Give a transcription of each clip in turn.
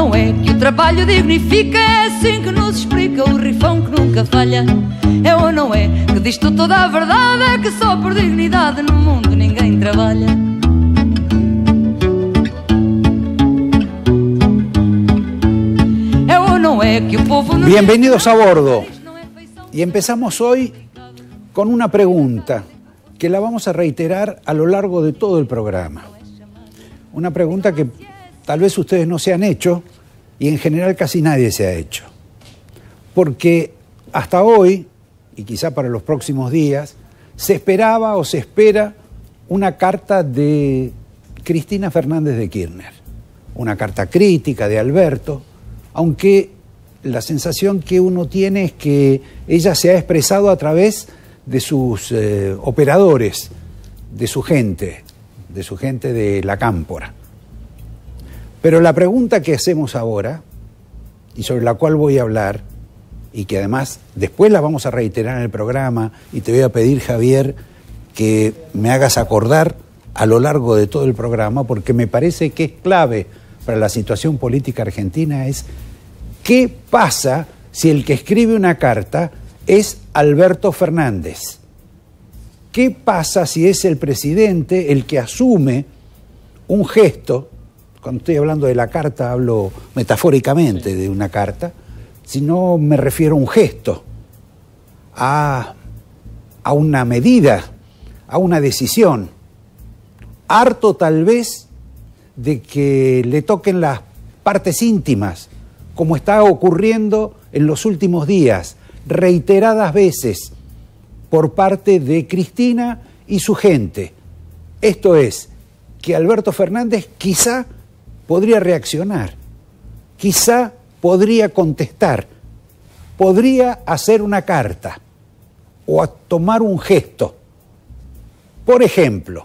Não é que o trabalho dignifica, é assim que nos explica o rifão que nunca falha. É ou não é que diz-te toda a verdade, é que só por dignidade no mundo ninguém trabalha. É ou não é que o povo não... Bienvenidos a bordo. Y empezamos hoy con una pregunta que la vamos a reiterar a lo largo de todo el programa. Una pregunta que tal vez ustedes no se han hecho y en general casi nadie se ha hecho. Porque hasta hoy, y quizá para los próximos días, se esperaba o se espera una carta de Cristina Fernández de Kirchner. Una carta crítica de Alberto, aunque la sensación que uno tiene es que ella se ha expresado a través de sus operadores, de su gente de la cámpora. Pero la pregunta que hacemos ahora, y sobre la cual voy a hablar, y que además después la vamos a reiterar en el programa, y te voy a pedir, Javier, que me hagas acordar a lo largo de todo el programa, porque me parece que es clave para la situación política argentina, es ¿qué pasa si el que escribe una carta es Alberto Fernández? ¿Qué pasa si es el presidente el que asume un gesto? Cuando estoy hablando de la carta hablo metafóricamente de una carta, si no me refiero a un gesto, a una medida, a una decisión. Harto tal vez de que le toquen las partes íntimas, como está ocurriendo en los últimos días, reiteradas veces por parte de Cristina y su gente. Esto es, que Alberto Fernández quizá podría reaccionar, quizá podría contestar, podría hacer una carta o tomar un gesto. Por ejemplo,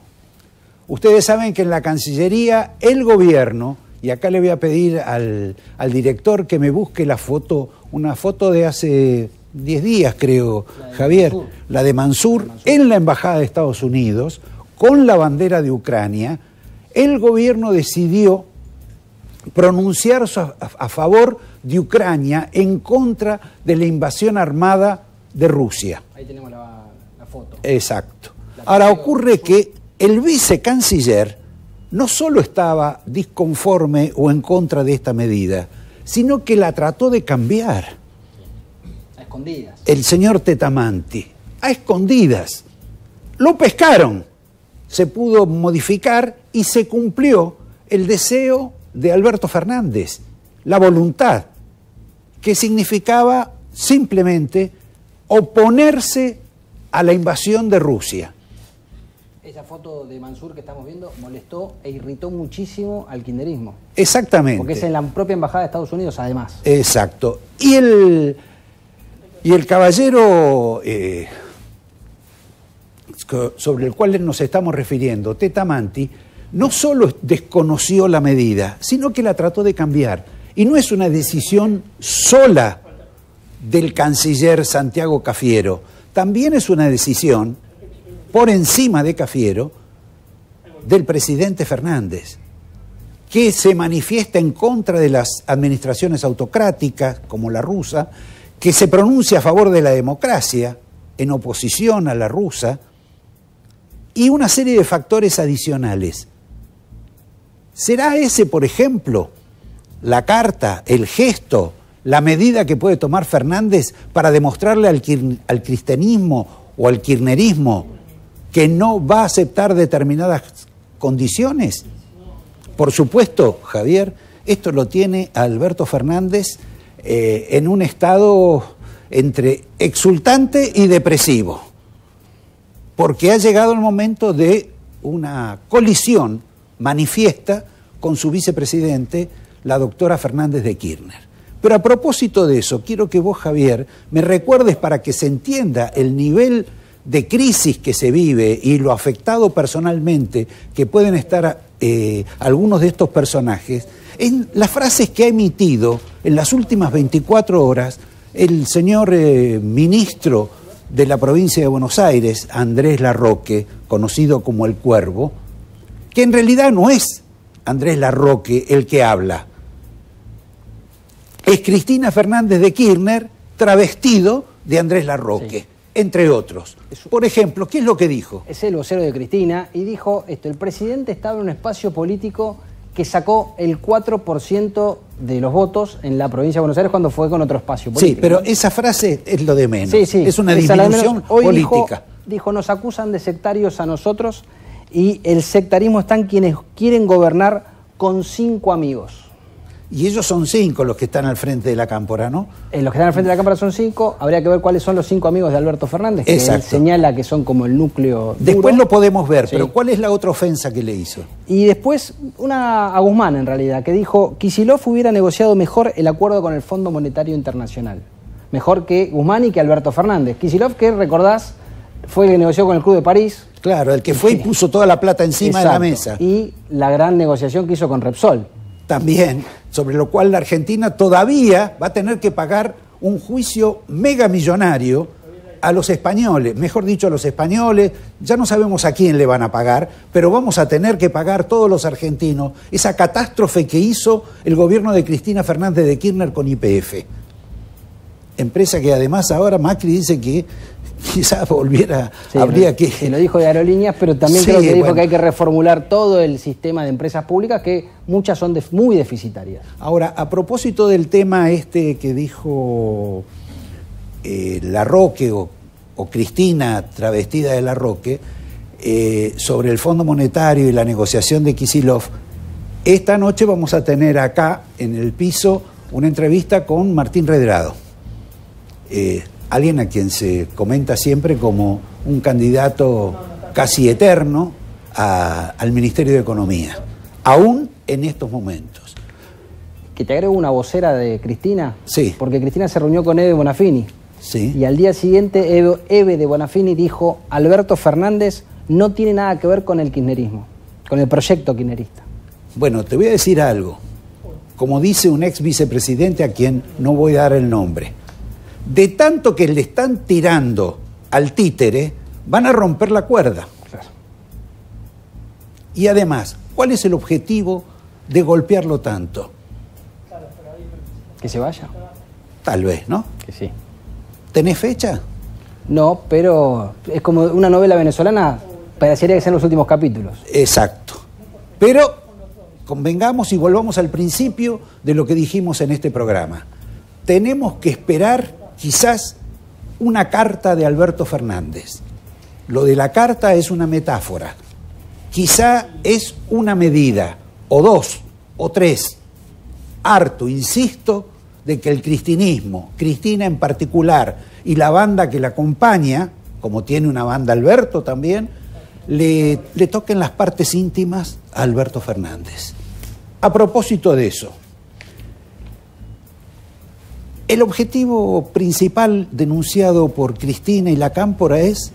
ustedes saben que en la Cancillería el gobierno, y acá le voy a pedir al director que me busque la foto, una foto de hace 10 días creo, Javier, la de Mansur, en la Embajada de Estados Unidos, con la bandera de Ucrania. El gobierno decidió pronunciarse a favor de Ucrania en contra de la invasión armada de Rusia. Ahí tenemos la foto. Exacto. Ahora ocurre que el vicecanciller no solo estaba disconforme o en contra de esta medida, sino que la trató de cambiar. A escondidas. El señor Tetamanti, a escondidas. Lo pescaron, se pudo modificar y se cumplió el deseo de Alberto Fernández, la voluntad, que significaba simplemente oponerse a la invasión de Rusia. Esa foto de Mansur que estamos viendo molestó e irritó muchísimo al kirchnerismo. Exactamente. Porque es en la propia Embajada de Estados Unidos, además. Exacto. Y el caballero sobre el cual nos estamos refiriendo, Tetamanti, no solo desconoció la medida, sino que la trató de cambiar. Y no es una decisión sola del canciller Santiago Cafiero, también es una decisión por encima de Cafiero, del presidente Fernández, que se manifiesta en contra de las administraciones autocráticas, como la rusa, que se pronuncia a favor de la democracia, en oposición a la rusa, y una serie de factores adicionales. ¿Será ese, por ejemplo, la carta, el gesto, la medida que puede tomar Fernández para demostrarle al cristianismo o al kirchnerismo que no va a aceptar determinadas condiciones? Por supuesto, Javier, esto lo tiene a Alberto Fernández en un estado entre exultante y depresivo, porque ha llegado el momento de una colisión manifiesta con su vicepresidente, la doctora Fernández de Kirchner. Pero a propósito de eso, quiero que vos, Javier, me recuerdes para que se entienda el nivel de crisis que se vive y lo afectado personalmente que pueden estar algunos de estos personajes, en las frases que ha emitido en las últimas 24 horas el señor ministro de la provincia de Buenos Aires, Andrés Larroque, conocido como el Cuervo, que en realidad no es Andrés Larroque el que habla, es Cristina Fernández de Kirchner travestido de Andrés Larroque, entre otros. Por ejemplo, ¿qué es lo que dijo? Es el vocero de Cristina y dijo esto: el presidente estaba en un espacio político que sacó el 4% de los votos en la provincia de Buenos Aires cuando fue con otro espacio político. Sí, pero esa frase es lo de menos. Sí, sí. Es una disminución Hoy política. Dijo, nos acusan de sectarios a nosotros y el sectarismo está en quienes quieren gobernar con 5 amigos. Y ellos son 5 los que están al frente de la Cámpora, ¿no? Los que están al frente de la Cámpora son 5. Habría que ver cuáles son los 5 amigos de Alberto Fernández, que él señala que son como el núcleo duro. Después lo podemos ver, pero ¿cuál es la otra ofensa que le hizo? Y después una a Guzmán, en realidad, que dijo: Kicillof hubiera negociado mejor el acuerdo con el Fondo Monetario Internacional. Mejor que Guzmán y que Alberto Fernández. Kicillof, que recordás, fue el que negoció con el Club de París. Claro, el que fue y puso toda la plata encima de la mesa. Y la gran negociación que hizo con Repsol. También, sobre lo cual la Argentina todavía va a tener que pagar un juicio megamillonario a los españoles, mejor dicho a los españoles, ya no sabemos a quién le van a pagar, pero vamos a tener que pagar todos los argentinos esa catástrofe que hizo el gobierno de Cristina Fernández de Kirchner con YPF. Empresa que además ahora Macri dice que quizás volviera, habría que... Se lo dijo de aerolíneas, pero también creo que dijo que hay que reformular todo el sistema de empresas públicas, que muchas son muy deficitarias. Ahora, a propósito del tema este que dijo Larroque o Cristina travestida de Larroque, sobre el Fondo Monetario y la negociación de Kicillof, esta noche vamos a tener acá en el piso una entrevista con Martín Redrado. Alguien a quien se comenta siempre como un candidato casi eterno al Ministerio de Economía, aún en estos momentos. Que te agrego una vocera de Cristina. Sí. Porque Cristina se reunió con Eve Bonafini. Sí. Y al día siguiente Eve de Bonafini dijo: Alberto Fernández no tiene nada que ver con el kirchnerismo, con el proyecto kirchnerista. Bueno, te voy a decir algo. Como dice un ex vicepresidente a quien no voy a dar el nombre, de tanto que le están tirando al títere, van a romper la cuerda. Claro. Y además, ¿cuál es el objetivo de golpearlo tanto? ¿Que se vaya? Tal vez, ¿no? Que sí. ¿Tenés fecha? No, pero es como una novela venezolana, parecería que sean los últimos capítulos. Exacto. Pero convengamos y volvamos al principio de lo que dijimos en este programa. Tenemos que esperar quizás una carta de Alberto Fernández. Lo de la carta es una metáfora. Quizá es una medida, o 2, o 3. Harto, insisto, de que el cristinismo, Cristina en particular, y la banda que la acompaña, como tiene una banda Alberto también, le toquen las partes íntimas a Alberto Fernández. A propósito de eso, el objetivo principal denunciado por Cristina y la Cámpora es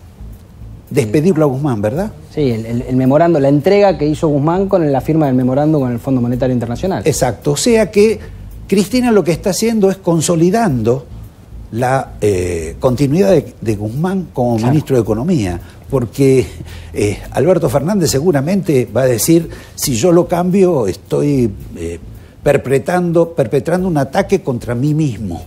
despedirlo a Guzmán, ¿verdad? Sí, el memorando, la entrega que hizo Guzmán con la firma del memorando con el Fondo Monetario Internacional. Exacto, o sea que Cristina lo que está haciendo es consolidando la continuidad de Guzmán como ministro de Economía, porque Alberto Fernández seguramente va a decir: si yo lo cambio estoy perpetrando un ataque contra mí mismo.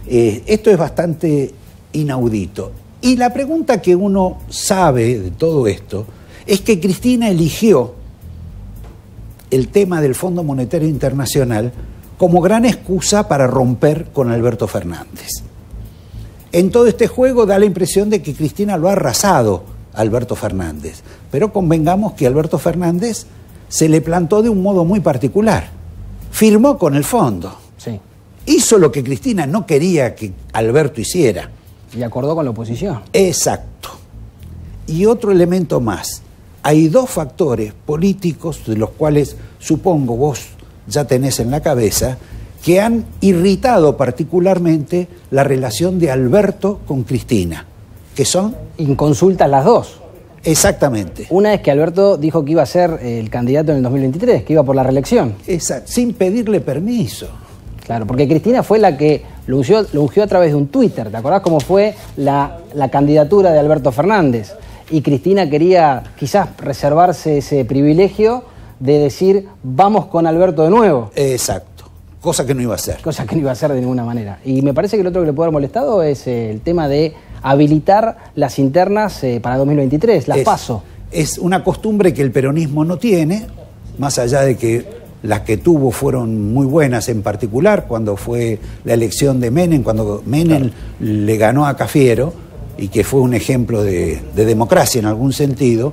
Esto es bastante inaudito. Y la pregunta que uno sabe de todo esto es que Cristina eligió el tema del Fondo Monetario Internacional como gran excusa para romper con Alberto Fernández. En todo este juego da la impresión de que Cristina lo ha arrasado a Alberto Fernández, pero convengamos que Alberto Fernández se le plantó de un modo muy particular. Firmó con el fondo. Sí. Hizo lo que Cristina no quería que Alberto hiciera. Y acordó con la oposición. Exacto. Y otro elemento más. Hay 2 factores políticos, de los cuales supongo vos ya tenés en la cabeza, que han irritado particularmente la relación de Alberto con Cristina, que son... Inconsultas las 2. Exactamente. Una es que Alberto dijo que iba a ser el candidato en el 2023, que iba por la reelección. Exacto, sin pedirle permiso. Claro, porque Cristina fue la que lo ungió a través de un Twitter. ¿Te acordás cómo fue la candidatura de Alberto Fernández? Y Cristina quería quizás reservarse ese privilegio de decir: vamos con Alberto de nuevo. Exacto. cosa que no iba a hacer. Cosa que no iba a hacer de ninguna manera. Y me parece que lo otro que le puede haber molestado es el tema de habilitar las internas para 2023, las PASO. Es una costumbre que el peronismo no tiene, más allá de que las que tuvo fueron muy buenas, en particular cuando fue la elección de Menem, cuando Menem le ganó a Cafiero, y que fue un ejemplo de democracia en algún sentido,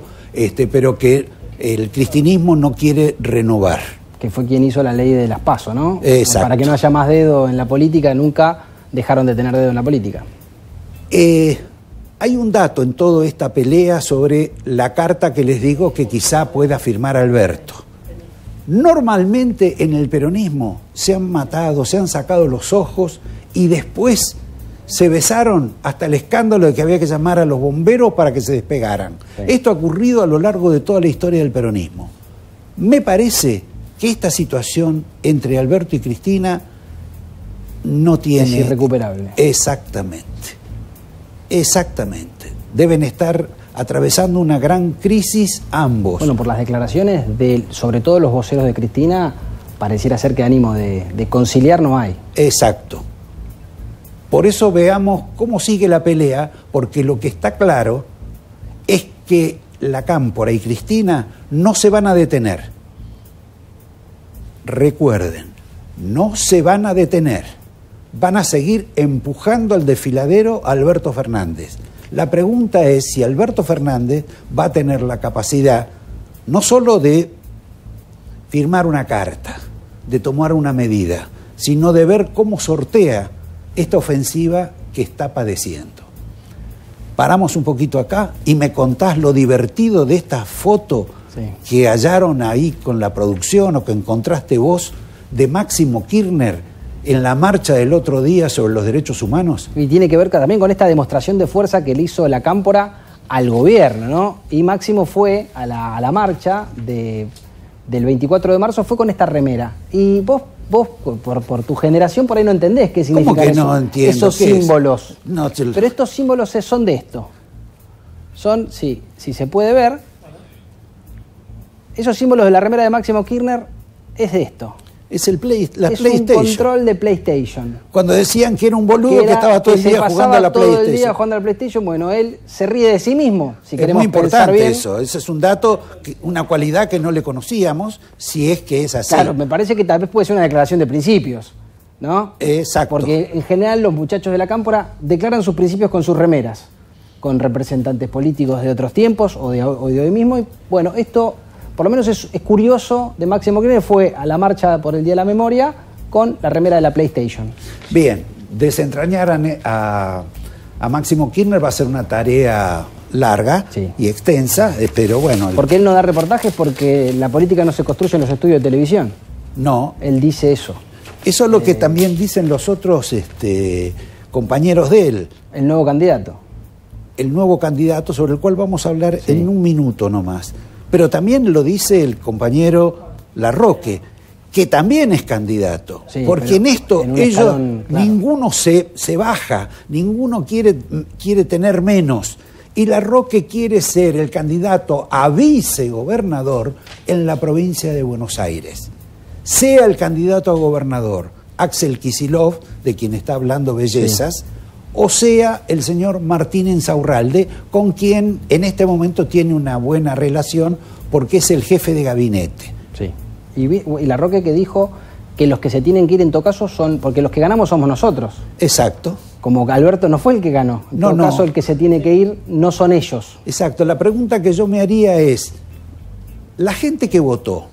pero que el cristinismo no quiere renovar. Que fue quien hizo la ley de las PASO, ¿no? Exacto. Para que no haya más dedo en la política, nunca dejaron de tener dedo en la política. Hay un dato en toda esta pelea sobre la carta que les digo que quizá pueda firmar Alberto. Normalmente en el peronismo se han matado, se han sacado los ojos y después se besaron hasta el escándalo de que había que llamar a los bomberos para que se despegaran. Sí. Esto ha ocurrido a lo largo de toda la historia del peronismo. Me parece que esta situación entre Alberto y Cristina no tiene... Es irrecuperable. Exactamente. Exactamente. Deben estar atravesando una gran crisis ambos. Bueno, por las declaraciones de, sobre todo los voceros de Cristina, pareciera ser que ánimo de conciliar no hay. Exacto. Por eso veamos cómo sigue la pelea, porque lo que está claro es que la Cámpora y Cristina no se van a detener. Recuerden, no se van a detener. Van a seguir empujando al desfiladero a Alberto Fernández. La pregunta es si Alberto Fernández va a tener la capacidad no solo de firmar una carta, de tomar una medida, sino de ver cómo sortea esta ofensiva que está padeciendo. Paramos un poquito acá y me contás lo divertido de esta foto que hallaron ahí con la producción o que encontraste vos de Máximo Kirchner en la marcha del otro día sobre los derechos humanos. Y tiene que ver también con esta demostración de fuerza que le hizo la Cámpora al gobierno, ¿no? Y Máximo fue a la marcha del 24 de marzo, fue con esta remera. Y vos por tu generación por ahí no entendés qué significa eso, no entiendo, esos símbolos. No, pero estos símbolos son de esto. Son, si se puede ver, esos símbolos de la remera de Máximo Kirchner es de esto. Es la PlayStation. Es un control de PlayStation. Cuando decían que era un boludo que estaba todo el día jugando a la PlayStation. Todo el día jugando a la PlayStation, bueno, él se ríe de sí mismo. Si es queremos muy importante bien. eso. Ese es un dato, una cualidad que no le conocíamos, si es que es así. Claro, me parece que tal vez puede ser una declaración de principios, ¿no? Exacto. Porque en general los muchachos de la Cámpora declaran sus principios con sus remeras, con representantes políticos de otros tiempos o de hoy mismo. Y bueno, esto... Por lo menos es curioso, de Máximo Kirchner fue a la marcha por el Día de la Memoria con la remera de la PlayStation. Bien, desentrañar a Máximo Kirchner va a ser una tarea larga y extensa, pero bueno... Porque él no da reportajes porque la política no se construye en los estudios de televisión. No. Él dice eso. Eso es lo que también dicen los otros compañeros de él. El nuevo candidato. El nuevo candidato sobre el cual vamos a hablar en un minuto nomás. Pero también lo dice el compañero Larroque, que también es candidato. Sí, porque en esto ellos, ninguno se baja, ninguno quiere tener menos. Y Larroque quiere ser el candidato a vicegobernador en la provincia de Buenos Aires. Sea el candidato a gobernador Axel Kicillof, de quien está hablando bellezas, o sea el señor Martín Insaurralde, con quien en este momento tiene una buena relación porque es el jefe de gabinete. Sí. Y Larroque que dijo que los que se tienen que ir en todo caso son, porque los que ganamos somos nosotros. Exacto. Como Alberto no fue el que ganó. En todo caso el que se tiene que ir no son ellos. Exacto. La pregunta que yo me haría es, la gente que votó,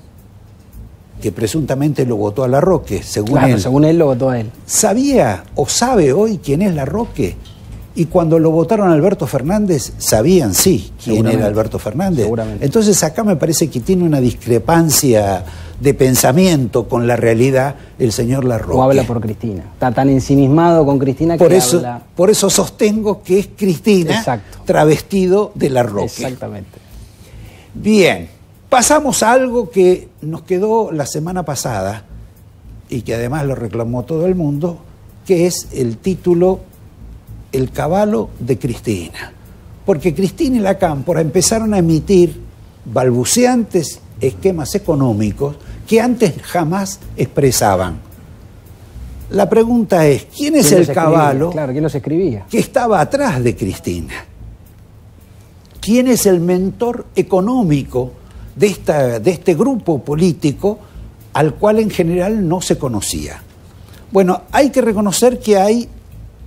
que presuntamente lo votó a Larroque, según él. Según él lo votó a él. ¿Sabía o sabe hoy quién es Larroque? Y cuando lo votaron a Alberto Fernández, sabían quién era Alberto Fernández. Seguramente. Entonces acá me parece que tiene una discrepancia de pensamiento con la realidad el señor Larroque. O habla por Cristina. Está tan ensimismado con Cristina que habla... Por eso sostengo que es Cristina travestido de Larroque. Exactamente. Bien. Pasamos a algo que nos quedó la semana pasada y que además lo reclamó todo el mundo, que es el título El caballo de Cristina. Porque Cristina y la Cámpora empezaron a emitir balbuceantes esquemas económicos que antes jamás expresaban. La pregunta es, ¿quién es el Cavallo? Claro, ¿quién los escribía? Que estaba atrás de Cristina. ¿Quién es el mentor económico de este grupo político al cual en general no se conocía? Bueno, hay que reconocer que hay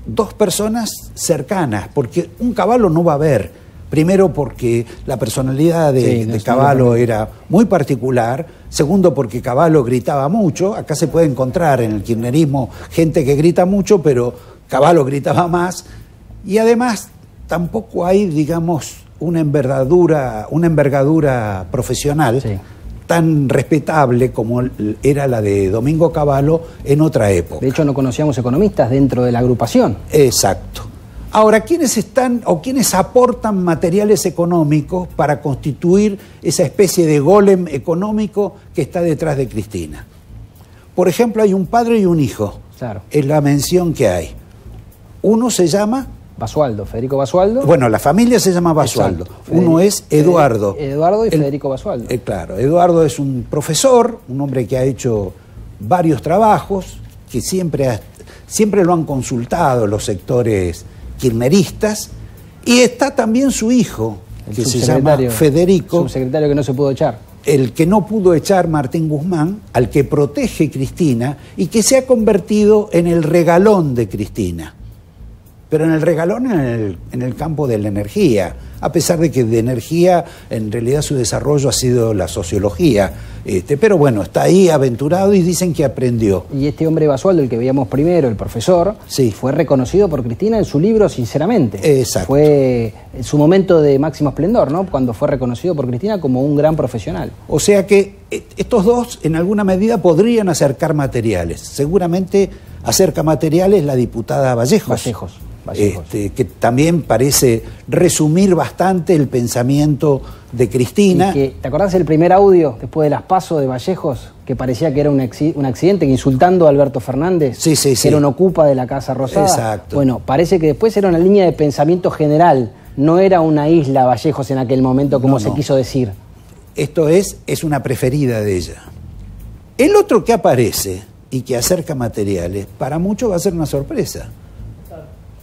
dos personas cercanas, porque un Cavallo no va a haber. Primero porque la personalidad de Cavallo era muy particular. Segundo porque Cavallo gritaba mucho. Acá se puede encontrar en el kirchnerismo gente que grita mucho, pero Cavallo gritaba más. Y además tampoco hay, digamos, una envergadura profesional tan respetable como era la de Domingo Cavallo en otra época. De hecho, no conocíamos economistas dentro de la agrupación. Exacto. Ahora, ¿quiénes están o quiénes aportan materiales económicos para constituir esa especie de golem económico que está detrás de Cristina? Por ejemplo, hay un padre y un hijo. Claro. Es la mención que hay. Uno se llama Basualdo, Federico Basualdo. Bueno, la familia se llama Basualdo. Uno es Eduardo. Eduardo y Federico Basualdo. Claro, Eduardo es un profesor, un hombre que ha hecho varios trabajos, que siempre lo han consultado los sectores kirchneristas, y está también su hijo, que se llama Federico. Subsecretario que no se pudo echar. El que no pudo echar Martín Guzmán, al que protege Cristina y que se ha convertido en el regalón de Cristina. Pero en el regalón en el campo de la energía, a pesar de que de energía en realidad su desarrollo ha sido la sociología, pero bueno, está ahí aventurado y dicen que aprendió. Y este hombre Basualdo, el que veíamos primero, el profesor, fue reconocido por Cristina en su libro Sinceramente. Exacto. Fue su momento de máximo esplendor, ¿no? Cuando fue reconocido por Cristina como un gran profesional. O sea que estos dos en alguna medida podrían acercar materiales. Seguramente acerca materiales la diputada Vallejos. Que también parece resumir bastante el pensamiento de Cristina. ¿Te acordás del primer audio después de las PASO de Vallejos? Que parecía que era un accidente, que insultando a Alberto Fernández, sí. Era un ocupa de la Casa Rosada. Exacto. Bueno, parece que después era una línea de pensamiento general, no era una isla Vallejos en aquel momento como se quiso decir. Esto es una preferida de ella. El otro que aparece y que acerca materiales, para muchos va a ser una sorpresa.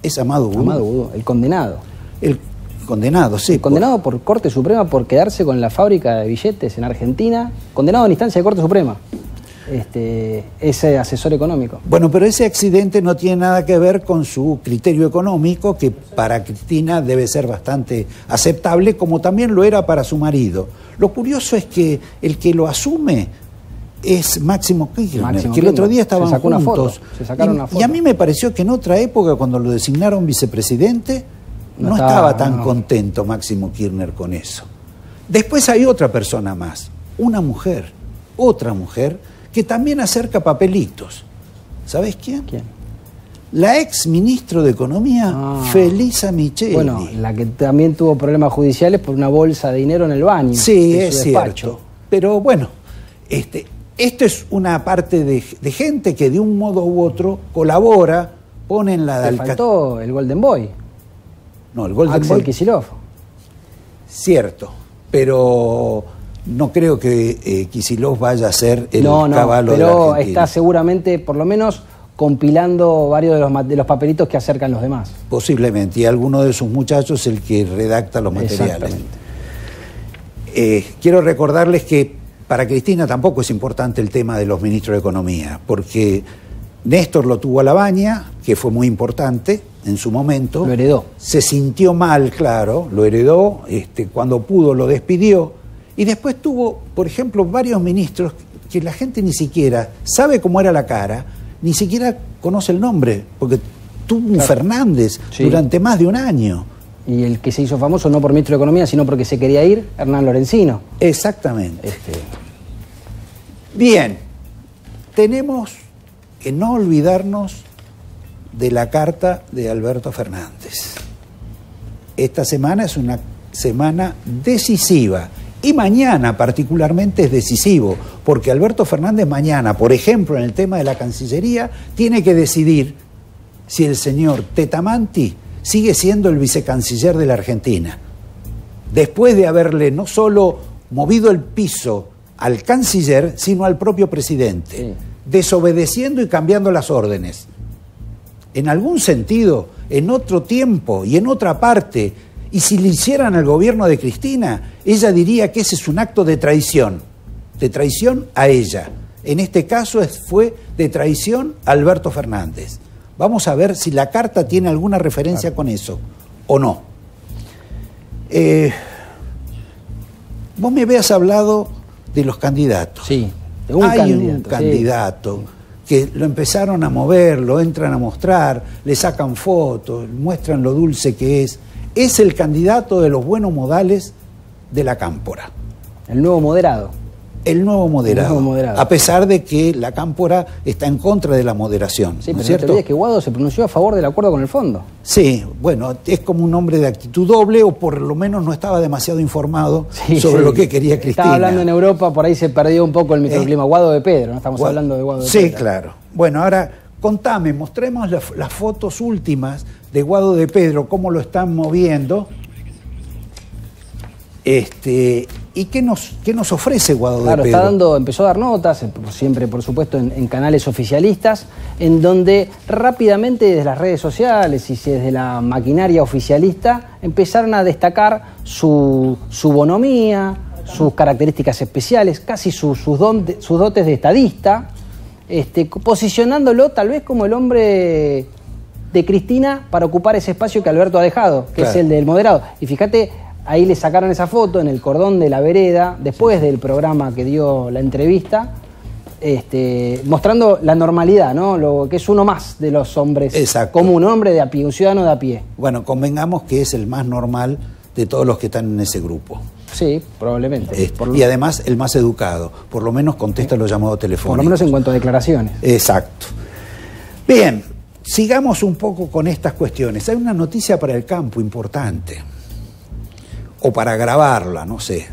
Es Amado Vudú. Amado Vudú, el condenado. El condenado, sí. El condenado por Corte Suprema por quedarse con la fábrica de billetes en Argentina. Condenado en instancia de Corte Suprema. Ese asesor económico. Bueno, pero ese accidente no tiene nada que ver con su criterio económico, que para Cristina debe ser bastante aceptable, como también lo era para su marido. Lo curioso es que el que lo asume es Máximo Kirchner, que el otro día estaban juntos. Se sacaron una foto. Y a mí me pareció que en otra época, cuando lo designaron vicepresidente, no estaba tan contento Máximo Kirchner con eso. Después hay otra persona más, otra mujer, que también acerca papelitos. ¿Sabés quién? ¿Quién? La ex ministro de Economía, Felisa Micheli. Bueno, la que también tuvo problemas judiciales por una bolsa de dinero en el baño. Sí, es cierto. Pero bueno, esto es una parte de gente que de un modo u otro colabora, pone en la... Te faltó el Golden Boy. No, el Golden Boy. Axel Kicillof. Cierto, pero no creo que Kicillof vaya a ser el Cavallo de la Argentina. Pero está seguramente, por lo menos, compilando varios de los papelitos que acercan los demás. Posiblemente, y alguno de sus muchachos es el que redacta los materiales. Quiero recordarles que para Cristina tampoco es importante el tema de los ministros de Economía, porque Néstor lo tuvo a la baña, que fue muy importante en su momento. Lo heredó. Se sintió mal, claro, lo heredó, cuando pudo lo despidió, y después tuvo, por ejemplo, varios ministros que la gente ni siquiera sabe cómo era la cara, ni siquiera conoce el nombre, porque tuvo un Fernández durante más de un año. Y el que se hizo famoso no por ministro de Economía, sino porque se quería ir, Hernán Lorenzino. Exactamente. Bien, tenemos que no olvidarnos de la carta de Alberto Fernández. Esta semana es una semana decisiva y mañana particularmente es decisivo, porque Alberto Fernández mañana, por ejemplo, en el tema de la Cancillería, tiene que decidir si el señor Tetamanti sigue siendo el vicecanciller de la Argentina, después de haberle no solo movido el piso al canciller, sino al propio presidente. desobedeciendo y cambiando las órdenes. En algún sentido, en otro tiempo y en otra parte, y si le hicieran al gobierno de Cristina, ella diría que ese es un acto de traición a ella. En este caso fue de traición a Alberto Fernández. Vamos a ver si la carta tiene alguna referencia con eso o no. Vos me habías hablado de los candidatos. Sí, de un candidato que lo empezaron a mover, lo entran a mostrar, le sacan fotos, muestran lo dulce que es. Es el candidato de los buenos modales de la Cámpora. El nuevo moderado. El nuevo moderado. A pesar de que la Cámpora está en contra de la moderación. Sí, ¿no pero es cierto? no te olvides que Guado se pronunció a favor del acuerdo con el fondo. Sí, bueno, es como un hombre de actitud doble, o por lo menos no estaba demasiado informado sobre lo que quería Cristina. Estaba hablando en Europa, por ahí se perdió un poco el microclima. Guado de Pedro, no estamos hablando de Guado de Pedro. Sí, claro. Bueno, ahora contame, mostremos las fotos últimas de Guado de Pedro, cómo lo están moviendo. ¿Y qué nos ofrece Guado de Pedro? Claro, empezó a dar notas, siempre por supuesto en canales oficialistas, en donde rápidamente desde las redes sociales y desde la maquinaria oficialista empezaron a destacar su bonomía, sus características especiales, casi sus dotes de estadista, posicionándolo tal vez como el hombre de Cristina para ocupar ese espacio que Alberto ha dejado, que es el del moderado. Y fíjate, ahí le sacaron esa foto en el cordón de la vereda, después del programa que dio la entrevista, mostrando la normalidad, ¿no? Lo que es uno más de los hombres común, un hombre de a pie, un ciudadano de a pie. Bueno, convengamos que es el más normal de todos los que están en ese grupo. Sí, probablemente. Y además el más educado, por lo menos contesta los llamados telefónicos. Por lo menos en cuanto a declaraciones. Exacto. Bien, sigamos un poco con estas cuestiones. Hay una noticia para el campo importante. O para grabarla, no sé.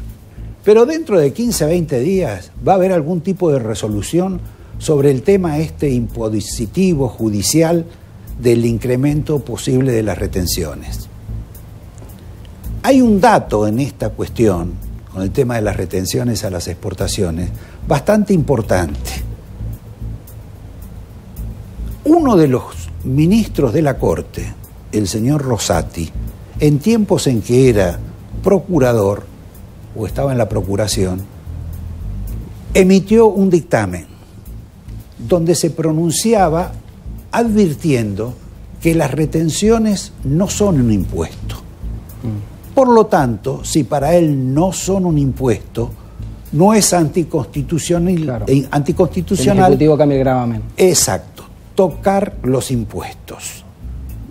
Pero dentro de 15, 20 días va a haber algún tipo de resolución sobre el tema impositivo, judicial, del incremento posible de las retenciones. Hay un dato en esta cuestión, con el tema de las retenciones a las exportaciones, bastante importante. Uno de los ministros de la Corte, el señor Rosati, en tiempos en que era procurador, o estaba en la procuración, emitió un dictamen donde se pronunciaba advirtiendo que las retenciones no son un impuesto. Por lo tanto, si para él no son un impuesto, no es anticonstitucional. Claro. Anticonstitucional. El Ejecutivo cambia el gravamen. Exacto. Tocar los impuestos.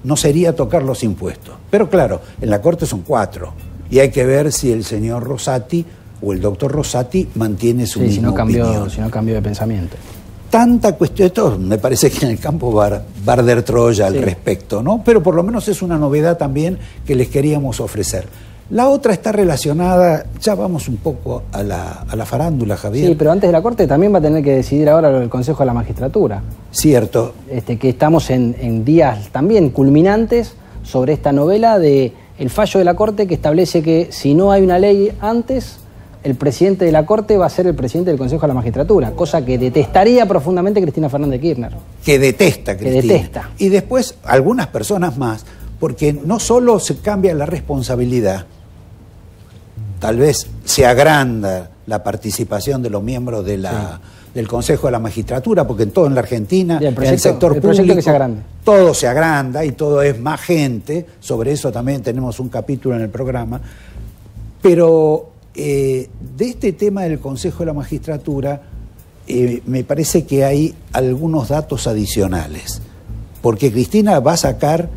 No sería tocar los impuestos. Pero claro, en la Corte son 4. Y hay que ver si el señor Rosati o el doctor Rosati mantiene su misma opinión. Si no cambió de pensamiento. Tanta cuestión, esto me parece que en el campo va a arder Troya al respecto, ¿no? Pero por lo menos es una novedad también que les queríamos ofrecer. La otra está relacionada, ya vamos un poco a la farándula, Javier. Sí, pero antes de la Corte también va a tener que decidir ahora lo del Consejo de la Magistratura. Cierto. Que estamos en días también culminantes sobre esta novela de el fallo de la Corte que establece que si no hay una ley antes, el presidente de la Corte va a ser el presidente del Consejo de la Magistratura, cosa que detestaría profundamente Cristina Fernández de Kirchner. Que detesta Cristina. Que detesta. Y después algunas personas más, porque no solo se cambia la responsabilidad, tal vez se agranda la participación de los miembros de del Consejo de la Magistratura, porque en todo en la Argentina, en el sector público, que se agrande. Todo se agranda y todo es más gente. Sobre eso también tenemos un capítulo en el programa. Pero de este tema del Consejo de la Magistratura, me parece que hay algunos datos adicionales. Porque Cristina va a sacar,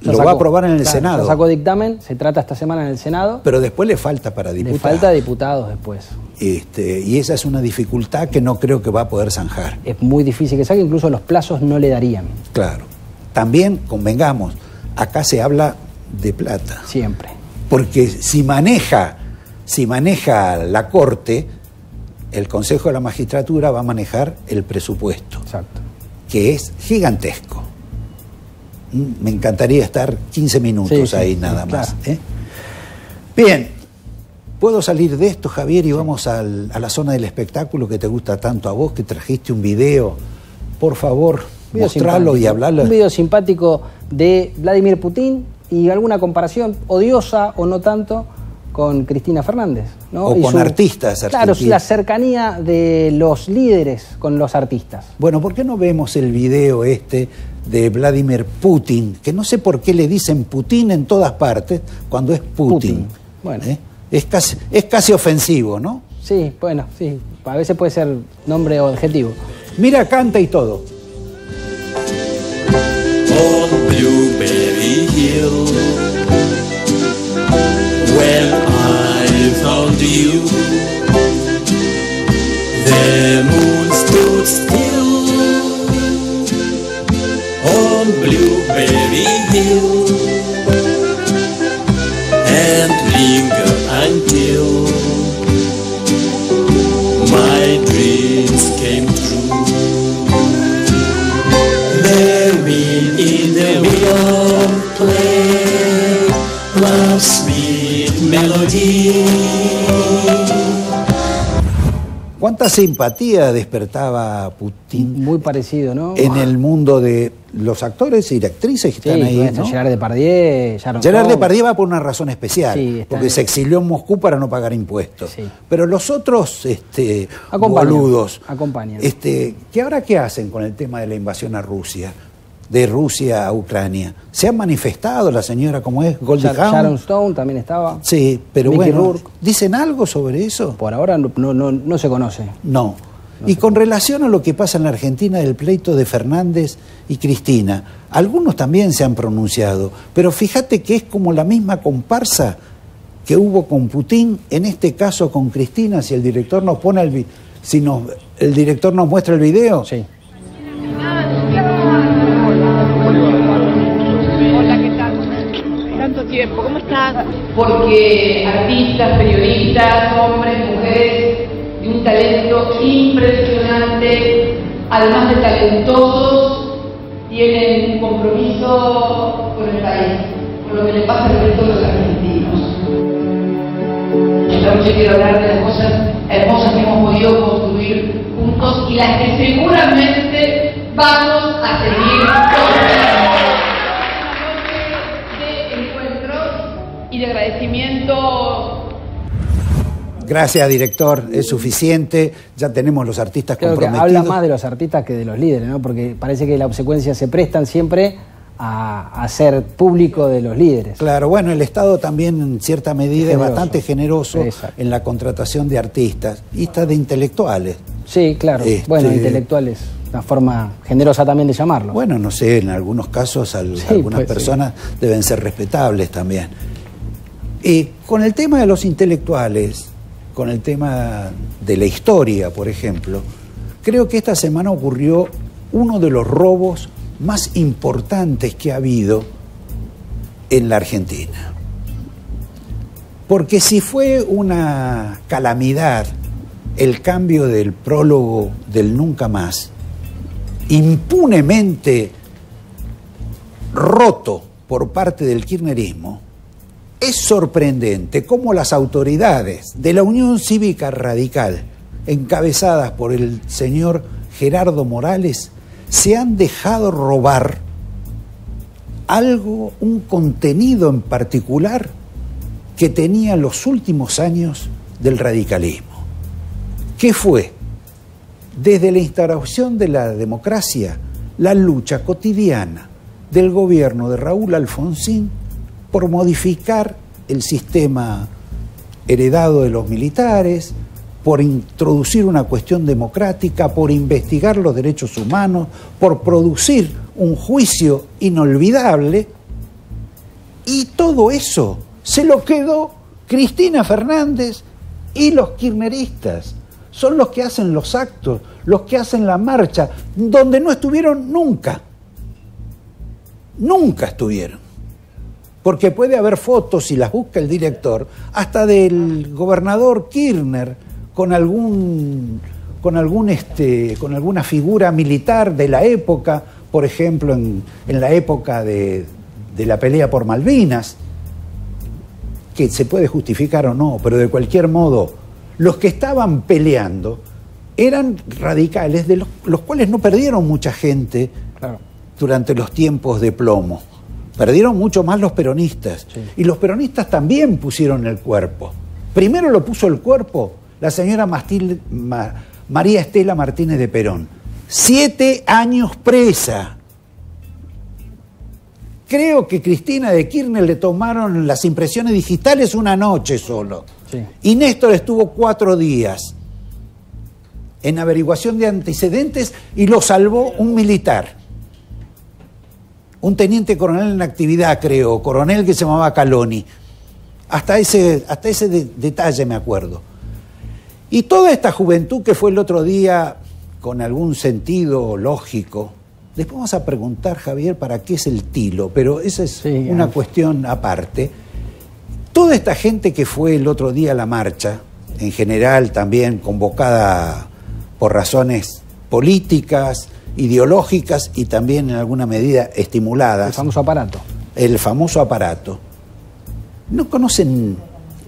va a aprobar en el Senado. Ya sacó dictamen, se trata esta semana en el Senado. Pero después le falta para diputados. Le falta diputados después. Y esa es una dificultad que no creo que va a poder zanjar. Es muy difícil que saque, incluso los plazos no le darían. Claro. También, convengamos, acá se habla de plata. Siempre. Porque si maneja la Corte, el Consejo de la Magistratura va a manejar el presupuesto. Exacto. Que es gigantesco. Me encantaría estar 15 minutos ahí nada más. Claro. Bien, ¿Puedo salir de esto, Javier, y vamos a la zona del espectáculo que te gusta tanto a vos, que trajiste un video? Por favor, mostrarlo y hablarlo. Un video simpático de Vladimir Putin y alguna comparación odiosa o no tanto con Cristina Fernández, ¿no? O con artistas argentinos. Claro, la cercanía de los líderes con los artistas. Bueno, ¿por qué no vemos el video de Vladimir Putin? Que no sé por qué le dicen Putin en todas partes cuando es Putin. Bueno. Es casi ofensivo, ¿no? Sí, bueno, sí. A veces puede ser nombre o adjetivo. Mira, canta y todo. On Blueberry Hill, when I found you, the moon stood still. On Blueberry Hill, and lingered until my dreams came true. The wind in the willow play love's sweet melody. ¿Cuánta simpatía despertaba Putin? Muy parecido, ¿no? En el mundo de los actores y actrices que están ahí, ¿no? Gerard Depardieu, Gerard Depardieu va por una razón especial, sí, porque se exilió en Moscú para no pagar impuestos. Sí. Pero los otros boludos, acompañan. ¿Que ahora qué hacen con el tema de la invasión a Rusia? De Rusia a Ucrania. ¿Se han manifestado la señora como es? Goldie Hawn. Sharon Stone también estaba. Sí, pero Mickey bueno, Rourke. ¿Dicen algo sobre eso? Por ahora no se conoce. No. Y con relación a lo que pasa en la Argentina del pleito de Fernández y Cristina, algunos también se han pronunciado, pero fíjate que es como la misma comparsa que hubo con Putin, en este caso con Cristina. Si el director nos pone el director nos muestra el video. Sí. Hola, ¿qué tal? Tanto tiempo, ¿cómo estás? Porque artistas, periodistas, hombres, mujeres de un talento impresionante, además de talentosos, tienen un compromiso con el país, con lo que le pasa al resto de los argentinos. Esta noche quiero hablar de las cosas hermosas que hemos podido construir juntos y las que seguramente vamos a seguir construyendo. Una noche de encuentro y de agradecimiento. Gracias, director, es suficiente, ya tenemos los artistas Creo comprometidos. que habla más de los artistas que de los líderes, ¿no? Porque parece que las obsecuencias se prestan siempre a ser público de los líderes. Claro, bueno, el Estado también en cierta medida es bastante generoso. Exacto. En la contratación de artistas y hasta de intelectuales. Sí, claro. Bueno, intelectuales, una forma generosa también de llamarlo. Bueno, no sé, en algunos casos algunas personas deben ser respetables también. Con el tema de los intelectuales, con el tema de la historia, por ejemplo, creo que esta semana ocurrió uno de los robos más importantes que ha habido en la Argentina. Porque si fue una calamidad el cambio del prólogo del Nunca Más, impunemente roto por parte del kirchnerismo, es sorprendente cómo las autoridades de la Unión Cívica Radical, encabezadas por el señor Gerardo Morales, se han dejado robar algo, un contenido en particular que tenía los últimos años del radicalismo. ¿Qué fue? Desde la instauración de la democracia, la lucha cotidiana del gobierno de Raúl Alfonsín por modificar el sistema heredado de los militares, por introducir una cuestión democrática, por investigar los derechos humanos, por producir un juicio inolvidable, y todo eso se lo quedó Cristina Fernández y los kirchneristas. Son los que hacen los actos, los que hacen la marcha, donde no estuvieron nunca. Nunca estuvieron. Porque puede haber fotos, si las busca el director, hasta del gobernador Kirchner con alguna figura militar de la época, por ejemplo, en la época de la pelea por Malvinas. que se puede justificar o no, pero de cualquier modo, los que estaban peleando eran radicales, de los cuales no perdieron mucha gente durante los tiempos de plomo. Perdieron mucho más los peronistas. Sí. Y los peronistas también pusieron el cuerpo. Primero lo puso el cuerpo la señora María Estela Martínez de Perón. 7 años presa. Creo que Cristina de Kirchner le tomaron las impresiones digitales una noche solo. Sí. Y Néstor estuvo 4 días en averiguación de antecedentes y lo salvó un militar. Un teniente coronel en actividad, creo, coronel que se llamaba Caloni. Hasta ese detalle me acuerdo. Y toda esta juventud que fue el otro día con algún sentido lógico. Después vamos a preguntar, Javier, para qué es el tilo, pero esa es una cuestión aparte. Toda esta gente que fue el otro día a la marcha, en general también convocada por razones políticas, ideológicas y también en alguna medida estimuladas. El famoso aparato. El famoso aparato. No conocen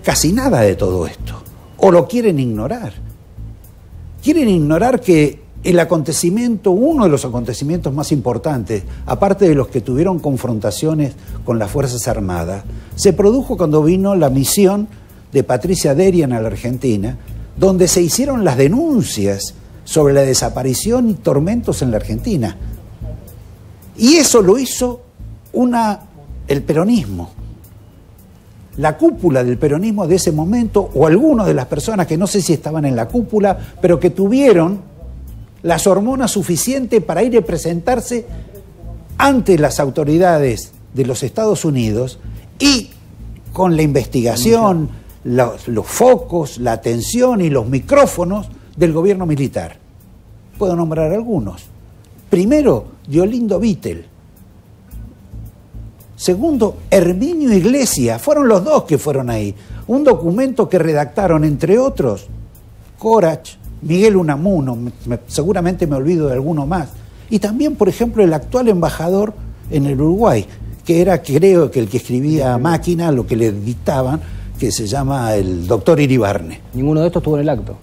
casi nada de todo esto, o lo quieren ignorar. Quieren ignorar que el acontecimiento, uno de los acontecimientos más importantes, aparte de los que tuvieron confrontaciones con las Fuerzas Armadas, se produjo cuando vino la misión de Patricia Derian a la Argentina, donde se hicieron las denuncias sobre la desaparición y tormentos en la Argentina. Y eso lo hizo el peronismo. La cúpula del peronismo de ese momento, o algunas de las personas que no sé si estaban en la cúpula, pero que tuvieron las hormonas suficientes para ir a presentarse ante las autoridades de los Estados Unidos y con la investigación, los focos, la atención y los micrófonos del gobierno militar. Puedo nombrar algunos. Primero, Diolindo Vittel. Segundo, Herminio Iglesias. Fueron los dos que fueron ahí. Un documento que redactaron, entre otros, Corach, Miguel Unamuno, seguramente me olvido de alguno más. Y también, por ejemplo, el actual embajador en el Uruguay, que era, creo, que el que escribía a máquina, lo que le dictaban, que se llama el doctor Iribarne. ¿Ninguno de estos estuvo en el acto?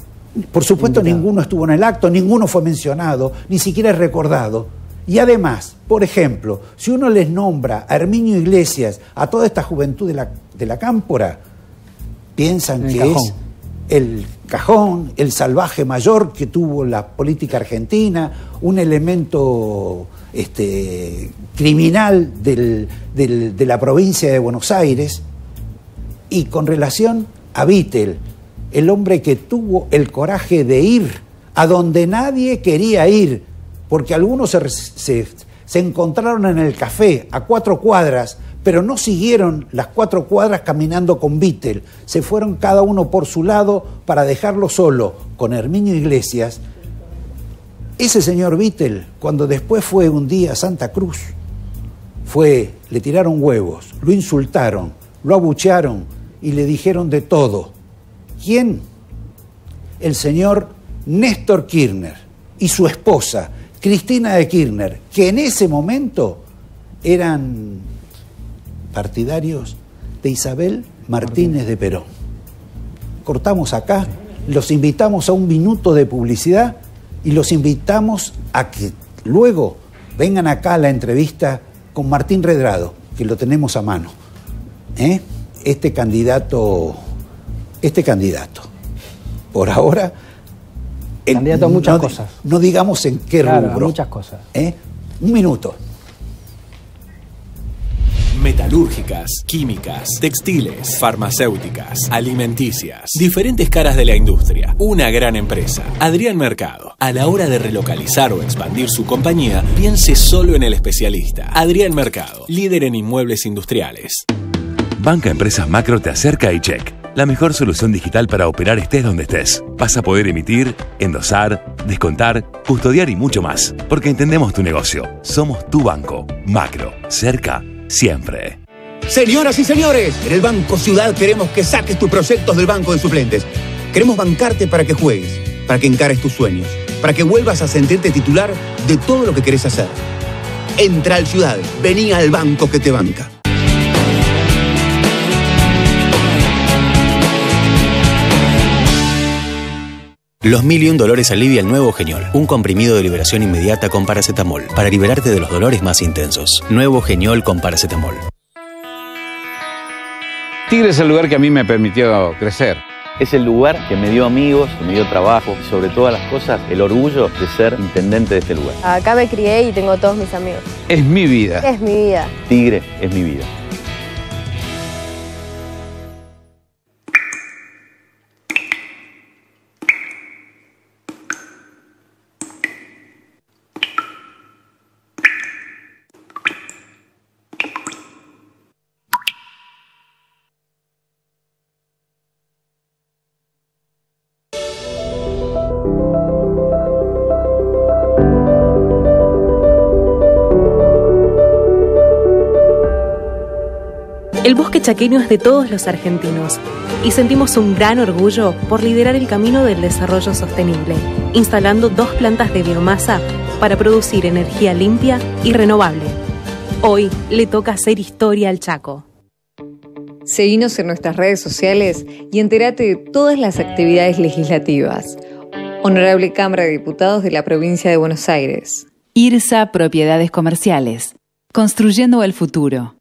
Por supuesto, ninguno estuvo en el acto, ninguno fue mencionado, ni siquiera es recordado. Y además, por ejemplo, si uno les nombra a Herminio Iglesias, a toda esta juventud de la Cámpora, piensan que es el cajón, el salvaje mayor que tuvo la política argentina, un elemento criminal de la provincia de Buenos Aires. Y con relación a Vittel, el hombre que tuvo el coraje de ir a donde nadie quería ir, porque algunos se encontraron en el café a 4 cuadras, pero no siguieron las 4 cuadras caminando con Vittel, se fueron cada uno por su lado para dejarlo solo con Herminio Iglesias. Ese señor Vittel, cuando después fue un día a Santa Cruz, le tiraron huevos, lo insultaron, lo abuchearon y le dijeron de todo. ¿Quién? El señor Néstor Kirchner y su esposa, Cristina de Kirchner, que en ese momento eran partidarios de Isabel Martínez de Perón. Cortamos acá, los invitamos a un minuto de publicidad y los invitamos a que luego vengan acá a la entrevista con Martín Redrado, que lo tenemos a mano. Este candidato, por ahora... Candidato a muchas cosas. No digamos en qué rubro. Muchas cosas. Un minuto. Metalúrgicas, químicas, textiles, farmacéuticas, alimenticias. Diferentes caras de la industria. Una gran empresa. Adrián Mercado. A la hora de relocalizar o expandir su compañía, piense solo en el especialista. Adrián Mercado, líder en inmuebles industriales. Banca Empresas Macro te acerca a iCheck, la mejor solución digital para operar estés donde estés. Vas a poder emitir, endosar, descontar, custodiar y mucho más. Porque entendemos tu negocio. Somos tu banco. Macro. Cerca. Siempre. Señoras y señores, en el Banco Ciudad queremos que saques tus proyectos del banco de suplentes. Queremos bancarte para que juegues, para que encares tus sueños, para que vuelvas a sentirte titular de todo lo que querés hacer. Entra al Ciudad, vení al banco que te banca. Los 1001 dolores alivia el nuevo Geniol, un comprimido de liberación inmediata con paracetamol, para liberarte de los dolores más intensos. Nuevo Geniol con paracetamol. Tigre es el lugar que a mí me permitió crecer. Es el lugar que me dio amigos, que me dio trabajo y sobre todas las cosas el orgullo de ser intendente de este lugar. Acá me crié y tengo todos mis amigos. Es mi vida. Es mi vida. Tigre es mi vida. El bosque chaqueño es de todos los argentinos y sentimos un gran orgullo por liderar el camino del desarrollo sostenible, instalando 2 plantas de biomasa para producir energía limpia y renovable. Hoy le toca hacer historia al Chaco. Seguinos en nuestras redes sociales y entérate de todas las actividades legislativas. Honorable Cámara de Diputados de la Provincia de Buenos Aires. IRSA Propiedades Comerciales. Construyendo el futuro.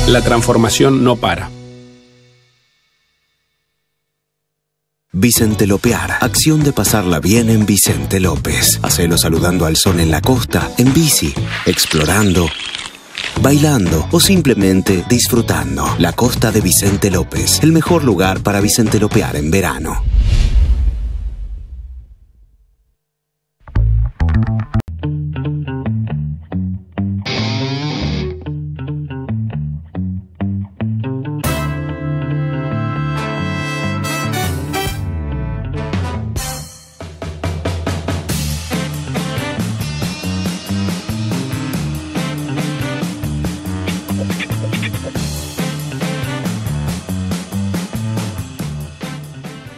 La transformación no para. Vicentelopear. Acción de pasarla bien en Vicente López. Hacelo saludando al sol en la costa, en bici, explorando, bailando o simplemente disfrutando. La costa de Vicente López, el mejor lugar para vicentelopear en verano.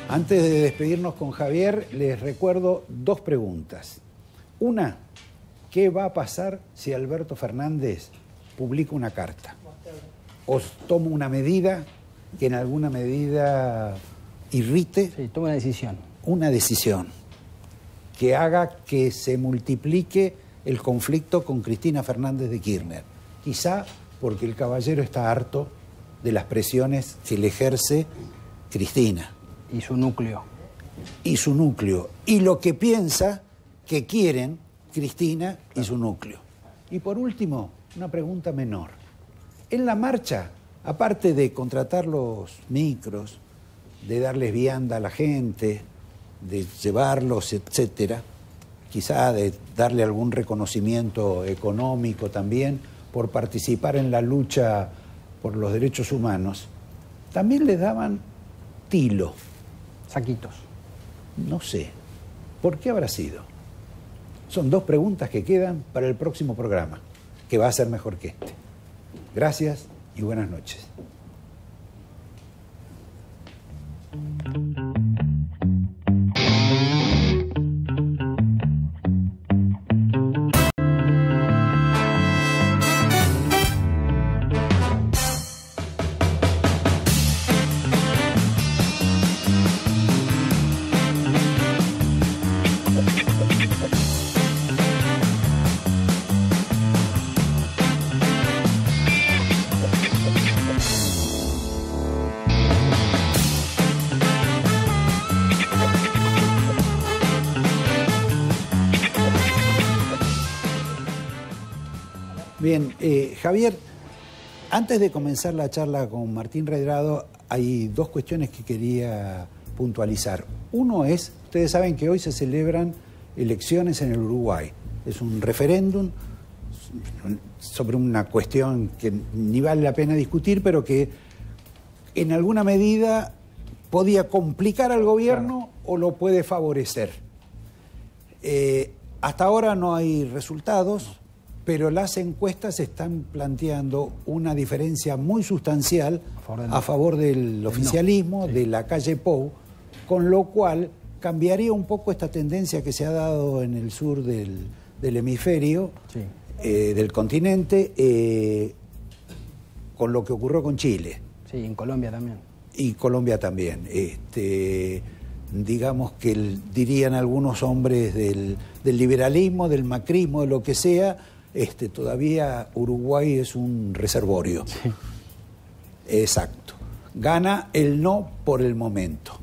Antes de despedirnos con Javier, les recuerdo 2 preguntas. Una, ¿qué va a pasar si Alberto Fernández publica una carta? ¿O toma una medida que en alguna medida irrite? Sí, toma una decisión. Una decisión que haga que se multiplique el conflicto con Cristina Fernández de Kirchner. Quizá porque el caballero está harto de las presiones que le ejerce Cristina. Y su núcleo. Y su núcleo. Y lo que piensa que quieren Cristina y su núcleo. Y por último, una pregunta menor. En la marcha, aparte de contratar los micros, de darles vianda a la gente, de llevarlos, etcétera, quizá de darle algún reconocimiento económico también por participar en la lucha por los derechos humanos, también les daban tilo. Saquitos. No sé. ¿Por qué habrá sido? Son 2 preguntas que quedan para el próximo programa, que va a ser mejor que este. Gracias y buenas noches. Bien, Javier, antes de comenzar la charla con Martín Redrado, hay 2 cuestiones que quería puntualizar. Uno es, ustedes saben que hoy se celebran elecciones en el Uruguay. Es un referéndum sobre una cuestión que ni vale la pena discutir, pero que en alguna medida podía complicar al gobierno o lo puede favorecer. Hasta ahora no hay resultados. pero las encuestas están planteando una diferencia muy sustancial a favor del oficialismo, de la calle Pou, con lo cual cambiaría un poco esta tendencia que se ha dado en el sur del hemisferio, del continente, con lo que ocurrió con Chile. Sí, en Colombia también. Y Colombia también. Digamos que dirían algunos hombres del liberalismo, del macrismo, de lo que sea, todavía Uruguay es un reservorio. Sí. Exacto. Gana el no por el momento.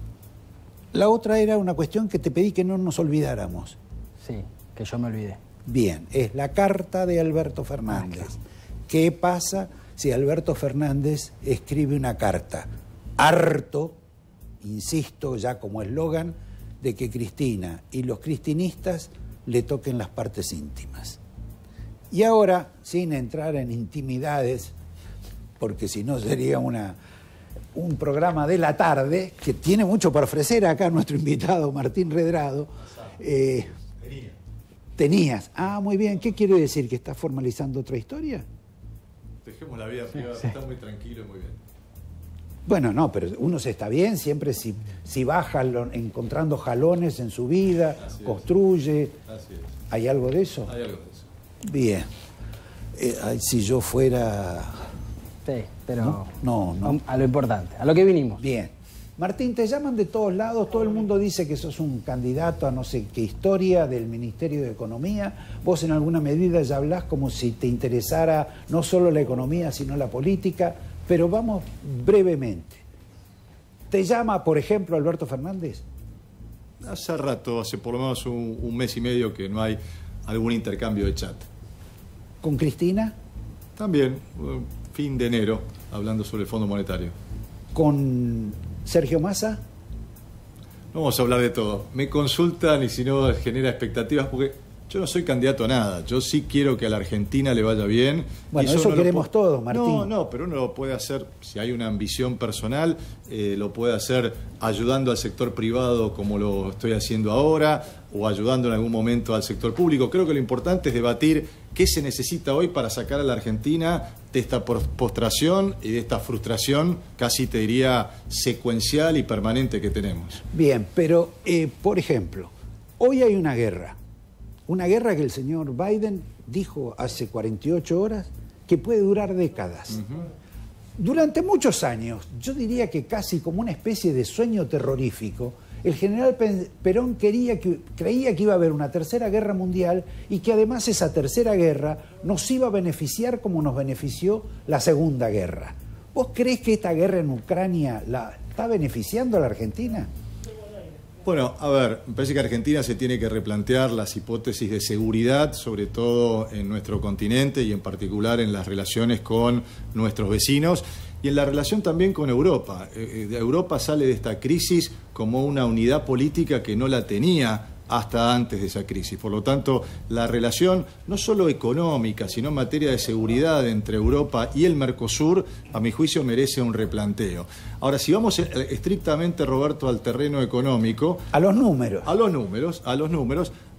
La otra era una cuestión que te pedí que no nos olvidáramos. Sí, que yo me olvidé. Bien, es la carta de Alberto Fernández. ¿Qué pasa si Alberto Fernández escribe una carta? Harto, insisto ya como eslogan, de que Cristina y los cristinistas le toquen las partes íntimas. Y ahora, sin entrar en intimidades, porque si no sería un programa de la tarde, que tiene mucho para ofrecer acá nuestro invitado Martín Redrado. Tenías. Ah, muy bien. ¿Qué quiere decir? ¿Que estás formalizando otra historia? Dejemos la vida privada, está muy tranquilo y muy bien. Bueno, no, pero uno se está bien siempre si va encontrando jalones en su vida, así construye. Así es. ¿Hay algo de eso? Hay algo de eso. Bien. Si yo fuera... Sí, pero no. A lo importante, a lo que vinimos. Bien. Martín, te llaman de todos lados, todo el mundo dice que sos un candidato a no sé qué historia del Ministerio de Economía. Vos en alguna medida ya hablás como si te interesara no solo la economía, sino la política. Pero vamos brevemente. ¿Te llama, por ejemplo, Alberto Fernández? Hace rato, hace por lo menos un mes y medio que no hay algún intercambio de chat. ¿Con Cristina? También, fin de enero, hablando sobre el Fondo Monetario. ¿Con Sergio Massa? No vamos a hablar de todo. Me consultan y si no genera expectativas porque yo no soy candidato a nada. Yo sí quiero que a la Argentina le vaya bien. Bueno, eso queremos todos, Martín. No, pero uno lo puede hacer, si hay una ambición personal, lo puede hacer ayudando al sector privado como lo estoy haciendo ahora, o ayudando en algún momento al sector público. Creo que lo importante es debatir qué se necesita hoy para sacar a la Argentina de esta postración y de esta frustración, casi te diría secuencial y permanente que tenemos. Bien, pero, por ejemplo, hoy hay una guerra que el señor Biden dijo hace 48 horas que puede durar décadas. Durante muchos años, yo diría que casi como una especie de sueño terrorífico, el general Perón creía que iba a haber una tercera guerra mundial y que además esa tercera guerra nos iba a beneficiar como nos benefició la segunda guerra. ¿Vos creés que esta guerra en Ucrania la está beneficiando a la Argentina? Bueno, a ver, me parece que Argentina se tiene que replantear las hipótesis de seguridad, sobre todo en nuestro continente y en particular en las relaciones con nuestros vecinos y en la relación también con Europa. Europa sale de esta crisis como una unidad política que no la tenía hasta antes de esa crisis. Por lo tanto, la relación no solo económica, sino en materia de seguridad entre Europa y el Mercosur, a mi juicio merece un replanteo. Ahora, si vamos estrictamente, Roberto, al terreno económico... A los números. A los números,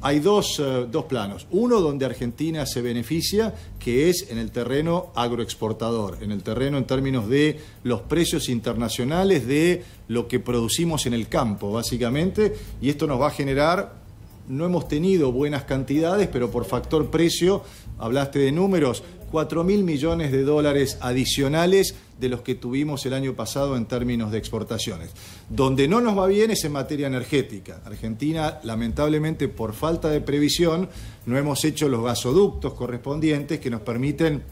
hay dos planos. Uno donde Argentina se beneficia, que es en el terreno agroexportador, en el terreno en términos de los precios internacionales de lo que producimos en el campo, básicamente, y esto nos va a generar... No hemos tenido buenas cantidades, pero por factor precio, hablaste de números, 4.000 millones de dólares adicionales de los que tuvimos el año pasado en términos de exportaciones. Donde no nos va bien es en materia energética. Argentina, lamentablemente, por falta de previsión, no hemos hecho los gasoductos correspondientes que nos permiten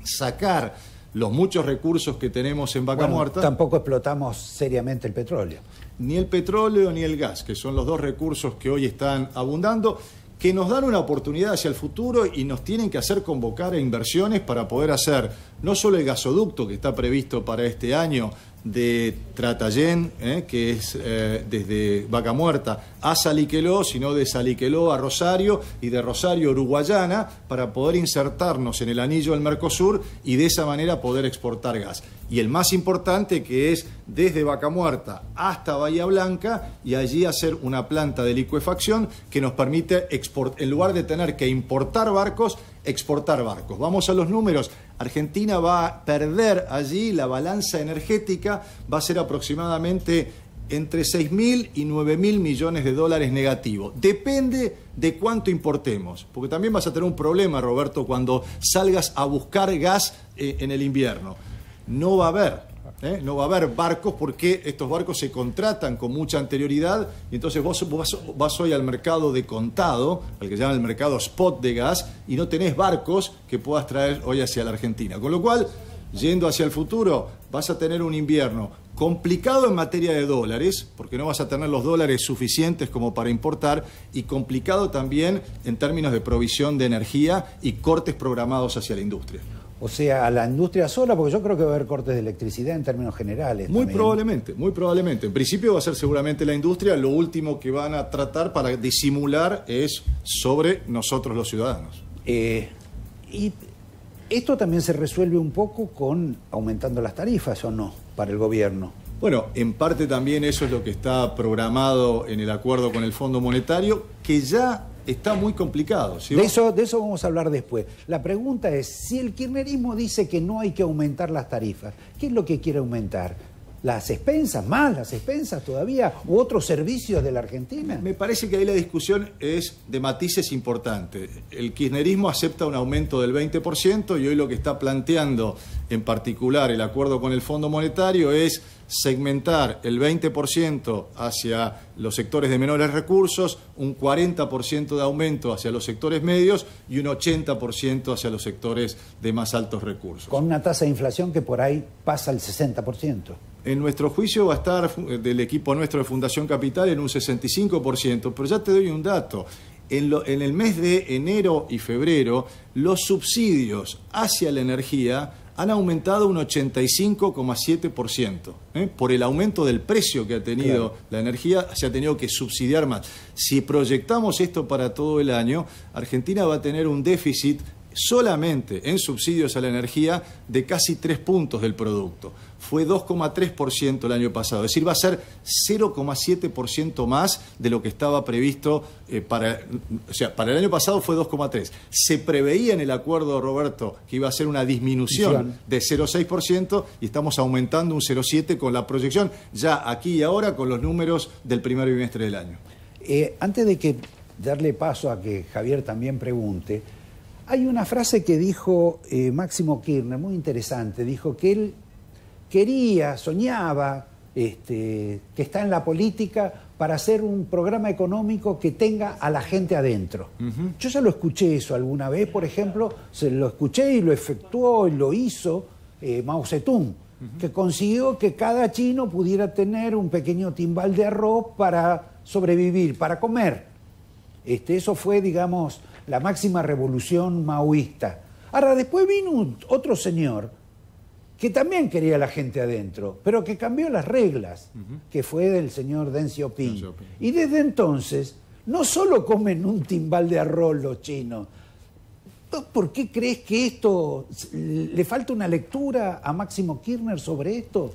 sacar los muchos recursos que tenemos en Vaca Muerta. Tampoco explotamos seriamente el petróleo. Ni el petróleo ni el gas, que son los dos recursos que hoy están abundando, que nos dan una oportunidad hacia el futuro y nos tienen que hacer convocar a inversiones para poder hacer no solo el gasoducto que está previsto para este año de Tratayén, que es desde Vaca Muerta a Saliqueló, sino de Saliqueló a Rosario y de Rosario a Uruguayana, para poder insertarnos en el anillo del Mercosur y de esa manera poder exportar gas. y el más importante, que es desde Vaca Muerta hasta Bahía Blanca, y allí hacer una planta de licuefacción que nos permite, en lugar de tener que importar barcos, exportar barcos. Vamos a los números. Argentina va a perder allí, la balanza energética va a ser aproximadamente entre 6.000 y 9.000 millones de dólares negativo. Depende de cuánto importemos, porque también vas a tener un problema, Roberto, cuando salgas a buscar gas en el invierno. No va a haber barcos, porque estos barcos se contratan con mucha anterioridad, y entonces vos vas hoy al mercado de contado, al que llaman el mercado spot de gas, y no tenés barcos que puedas traer hoy hacia la Argentina. Con lo cual, yendo hacia el futuro, vas a tener un invierno complicado en materia de dólares, porque no vas a tener los dólares suficientes como para importar, y complicado también en términos de provisión de energía y cortes programados hacia la industria. O sea, a la industria sola, porque yo creo que va a haber cortes de electricidad en términos generales. Muy probablemente, muy probablemente. En principio va a ser seguramente la industria. Lo último que van a tratar para disimular es sobre nosotros los ciudadanos. Y esto también se resuelve un poco con aumentando las tarifas, ¿o no?, para el gobierno. Bueno, en parte también eso es lo que está programado en el acuerdo con el Fondo Monetario, que ya está muy complicado. ¿Sí? De eso vamos a hablar después. La pregunta es, si el kirchnerismo dice que no hay que aumentar las tarifas, ¿qué es lo que quiere aumentar? ¿Las expensas? ¿Más las expensas todavía? ¿U otros servicios de la Argentina? Me parece que ahí la discusión es de matices importantes. El kirchnerismo acepta un aumento del 20%, y hoy lo que está planteando en particular el acuerdo con el Fondo Monetario es segmentar el 20% hacia los sectores de menores recursos, un 40% de aumento hacia los sectores medios y un 80% hacia los sectores de más altos recursos. Con una tasa de inflación que por ahí pasa el 60%. En nuestro juicio va a estar del equipo nuestro de Fundación Capital en un 65%, pero ya te doy un dato. En el mes de enero y febrero, los subsidios hacia la energía han aumentado un 85,7%. Por el aumento del precio que ha tenido la energía, se ha tenido que subsidiar más. Si proyectamos esto para todo el año, Argentina va a tener un déficit solamente en subsidios a la energía de casi 3 puntos del producto. Fue 2,3% el año pasado, es decir, va a ser 0,7% más de lo que estaba previsto para el año pasado fue 2,3%. Se preveía en el acuerdo, Roberto, que iba a ser una disminución de 0,6% y estamos aumentando un 0,7% con la proyección ya aquí y ahora con los números del primer bimestre del año. Antes de darle paso a que Javier también pregunte, hay una frase que dijo Máximo Kirchner, muy interesante. Dijo que él quería, soñaba, que está en la política para hacer un programa económico que tenga a la gente adentro. Yo ya lo escuché eso alguna vez, por ejemplo, se lo escuché y lo efectuó y lo hizo Mao Zedong, que consiguió que cada chino pudiera tener un pequeño timbal de arroz para sobrevivir, para comer. Eso fue, digamos, la máxima revolución maoísta. Ahora, después vino otro señor que también quería a la gente adentro, pero que cambió las reglas, que fue el señor Deng Xiaoping. Y desde entonces, no solo comen un timbal de arroz los chinos. ¿Por qué crees que esto, le falta una lectura a Máximo Kirchner sobre esto?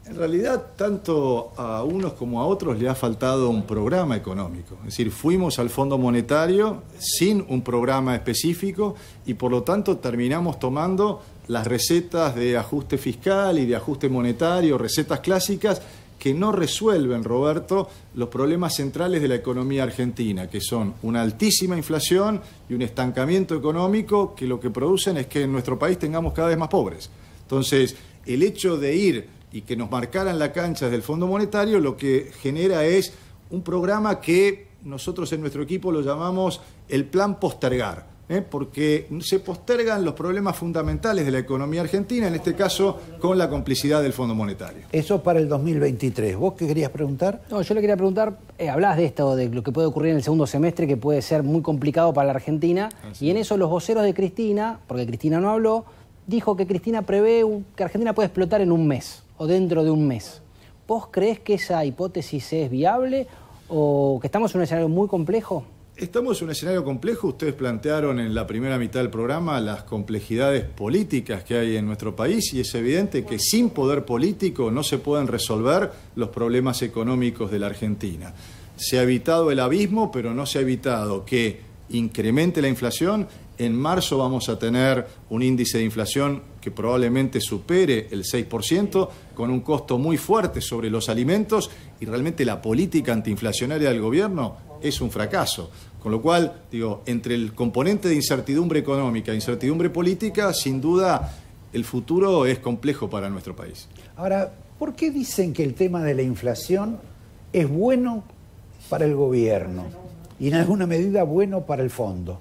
En realidad, tanto a unos como a otros le ha faltado un programa económico. Es decir, fuimos al Fondo Monetario sin un programa específico y por lo tanto terminamos tomando las recetas de ajuste fiscal y de ajuste monetario, recetas clásicas que no resuelven, Roberto, los problemas centrales de la economía argentina, que son una altísima inflación y un estancamiento económico que lo que producen es que en nuestro país tengamos cada vez más pobres. Entonces, el hecho de ir y que nos marcaran la cancha desde el Fondo Monetario, lo que genera es un programa que nosotros en nuestro equipo lo llamamos el plan postergar, porque se postergan los problemas fundamentales de la economía argentina, en este caso con la complicidad del Fondo Monetario. Eso para el 2023. ¿Vos qué querías preguntar? No, yo le quería preguntar, hablabas de esto, de lo que puede ocurrir en el segundo semestre, que puede ser muy complicado para la Argentina, y en eso los voceros de Cristina, porque Cristina no habló, dijo que Cristina prevé que Argentina puede explotar en un mes o dentro de un mes. ¿Vos creés que esa hipótesis es viable o que estamos en un escenario muy complejo? Estamos en un escenario complejo. Ustedes plantearon en la primera mitad del programa las complejidades políticas que hay en nuestro país y es evidente que sin poder político no se pueden resolver los problemas económicos de la Argentina. Se ha evitado el abismo, pero no se ha evitado que incremente la inflación. En marzo vamos a tener un índice de inflación que probablemente supere el 6%, con un costo muy fuerte sobre los alimentos, y realmente la política antiinflacionaria del gobierno es un fracaso. Con lo cual, digo, entre el componente de incertidumbre económica e incertidumbre política, sin duda el futuro es complejo para nuestro país. Ahora, ¿por qué dicen que el tema de la inflación es bueno para el gobierno y en alguna medida bueno para el fondo?